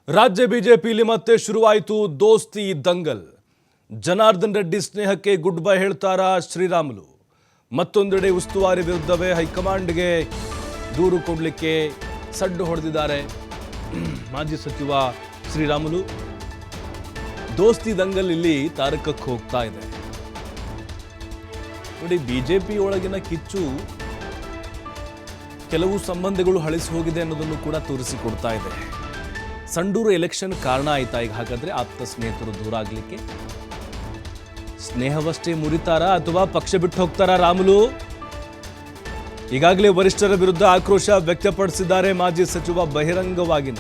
ರಾಜ್ಯ ಬಿಜೆಪಿಯಲ್ಲಿ ಮತ್ತೆ ಶುರುವಾಯಿತು ದೋಸ್ತಿ ದಂಗಲ್. ಜನಾರ್ದನ್ ರೆಡ್ಡಿ ಸ್ನೇಹಕ್ಕೆ ಗುಡ್ ಬೈ ಹೇಳ್ತಾರಾ ಶ್ರೀರಾಮುಲು. ಮತ್ತೊಂದೆಡೆ ಉಸ್ತುವಾರಿ ವಿರುದ್ಧವೇ ಹೈಕಮಾಂಡ್ಗೆ ದೂರು ಕೊಡಲಿಕ್ಕೆ ಸಡ್ಡು ಹೊಡೆದಿದ್ದಾರೆ ಮಾಜಿ ಸಚಿವ ಶ್ರೀರಾಮುಲು. ದೋಸ್ತಿ ದಂಗಲ್ ಇಲ್ಲಿ ತಾರಕಕ್ಕೆ ಹೋಗ್ತಾ ಇದೆ. ನೋಡಿ, ಬಿಜೆಪಿ ಒಳಗಿನ ಕಿಚ್ಚು ಕೆಲವು ಸಂಬಂಧಗಳು ಹಳಿಸಿ ಹೋಗಿದೆ ಅನ್ನೋದನ್ನು ಕೂಡ ತೋರಿಸಿಕೊಡ್ತಾ ಇದೆ. ಸಂಡೂರು ಎಲೆಕ್ಷನ್ ಕಾರಣ ಆಯ್ತಾ ಈಗ? ಹಾಗಾದ್ರೆ ಆಪ್ತ ಸ್ನೇಹಿತರು ದೂರ ಆಗ್ಲಿಕ್ಕೆ ಸ್ನೇಹವಷ್ಟೇ ಮುರಿತಾರಾ ಅಥವಾ ಪಕ್ಷ ಬಿಟ್ಟು ಹೋಗ್ತಾರಾ ರಾಮುಲು? ಈಗಾಗಲೇ ವರಿಷ್ಠರ ವಿರುದ್ಧ ಆಕ್ರೋಶ ವ್ಯಕ್ತಪಡಿಸಿದ್ದಾರೆ ಮಾಜಿ ಸಚಿವ ಬಹಿರಂಗವಾಗಿ.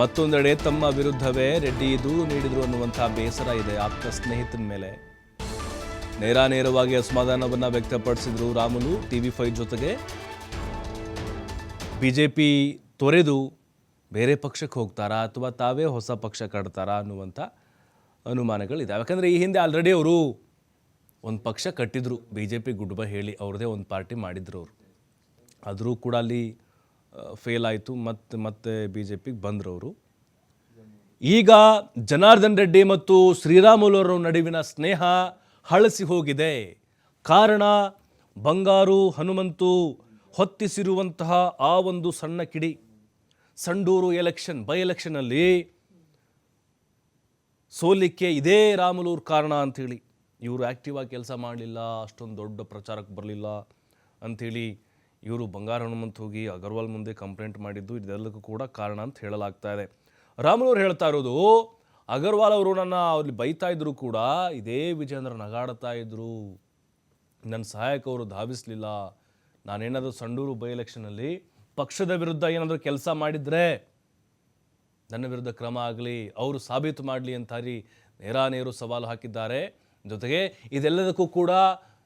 ಮತ್ತೊಂದೆಡೆ ತಮ್ಮ ವಿರುದ್ಧವೇ ರೆಡ್ಡಿ ದೂರು ನೀಡಿದ್ರು ಅನ್ನುವಂತಹ ಬೇಸರ ಇದೆ ಆಪ್ತ ಸ್ನೇಹಿತನ ಮೇಲೆ. ನೇರವಾಗಿ ಅಸಮಾಧಾನವನ್ನ ವ್ಯಕ್ತಪಡಿಸಿದ್ರು ರಾಮುಲು. TV5 ಜೊತೆಗೆ ಬಿಜೆಪಿ ತೊರೆದು ಬೇರೆ ಪಕ್ಷಕ್ಕೆ ಹೋಗ್ತಾರಾ ಅಥವಾ ತಾವೇ ಹೊಸ ಪಕ್ಷ ಕಟ್ತಾರಾ ಅನ್ನುವಂಥ ಅನುಮಾನಗಳಿದೆ. ಯಾಕಂದರೆ ಈ ಹಿಂದೆ ಆಲ್ರೆಡಿ ಅವರು ಒಂದು ಪಕ್ಷ ಕಟ್ಟಿದ್ರು, BJP ಗುಡ್ ಬೈ ಹೇಳಿ ಅವ್ರದ್ದೇ ಒಂದು ಪಾರ್ಟಿ ಮಾಡಿದ್ರು ಅವರು. ಆದರೂ ಕೂಡ ಅಲ್ಲಿ ಫೇಲ್ ಆಯಿತು. ಮತ್ತೆ BJPಗೆ ಬಂದರು ಅವರು. ಈಗ ಜನಾರ್ದನ್ ರೆಡ್ಡಿ ಮತ್ತು ಶ್ರೀರಾಮುಲು ಅವರ ನಡುವಿನ ಸ್ನೇಹ ಹಳಸಿ ಹೋಗಿದೆ. ಕಾರಣ ಬಂಗಾರು ಹನುಮಂತು ಹೊತ್ತಿಸಿರುವಂತಹ ಆ ಒಂದು ಸಣ್ಣ ಕಿಡಿ. ಸಂಡೂರು ಬೈ ಎಲೆಕ್ಷನಲ್ಲಿ ಸೋಲಿಕ್ಕೆ ಇದೇ ರಾಮುಲು ಕಾರಣ ಅಂಥೇಳಿ, ಇವರು ಆ್ಯಕ್ಟಿವ್ ಆಗಿ ಕೆಲಸ ಮಾಡಲಿಲ್ಲ, ಅಷ್ಟೊಂದು ದೊಡ್ಡ ಪ್ರಚಾರಕ್ಕೆ ಬರಲಿಲ್ಲ ಅಂಥೇಳಿ ಇವರು ಬಂಗಾರು ಹನುಮಂತ್ ಹೋಗಿ ಅಗರ್ವಾಲ್ ಮುಂದೆ ಕಂಪ್ಲೇಂಟ್ ಮಾಡಿದ್ದು ಇದೆಲ್ಲಕ್ಕೂ ಕೂಡ ಕಾರಣ ಅಂತ ಹೇಳಲಾಗ್ತಾ ಇದೆ. ರಾಮುಲು ಅವ್ರು ಹೇಳ್ತಾ ಇರೋದು, ಅಗರ್ವಾಲ್ ಅವರು ನನ್ನ ಅಲ್ಲಿ ಬೈತಾ ಇದ್ರು ಕೂಡ ಇದೇ ವಿಜೇಂದ್ರ ನಗಾಡ್ತಾ ಇದ್ರು, ನನ್ನ ಸಹಾಯಕವರು ಧಾವಿಸಲಿಲ್ಲ. ನಾನೇನಾದರೂ ಸಂಡೂರು ಬೈ ಎಲೆಕ್ಷನಲ್ಲಿ ಪಕ್ಷದ ವಿರುದ್ಧ ಏನಾದರೂ ಕೆಲಸ ಮಾಡಿದರೆ ನನ್ನ ವಿರುದ್ಧ ಕ್ರಮ ಆಗಲಿ, ಅವರು ಸಾಬೀತು ಮಾಡಲಿ ಅಂತ ನೇರು ಸವಾಲು ಹಾಕಿದ್ದಾರೆ. ಜೊತೆಗೆ ಇದೆಲ್ಲದಕ್ಕೂ ಕೂಡ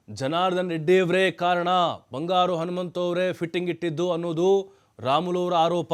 ಜನಾರ್ದನ್ ರೆಡ್ಡಿಯವರೇ ಕಾರಣ, ಬಂಗಾರು ಹನುಮಂತವರೇ ಫಿಟ್ಟಿಂಗ್ ಇಟ್ಟಿದ್ದು ಅನ್ನೋದು ರಾಮುಲು ಅವರ ಆರೋಪ.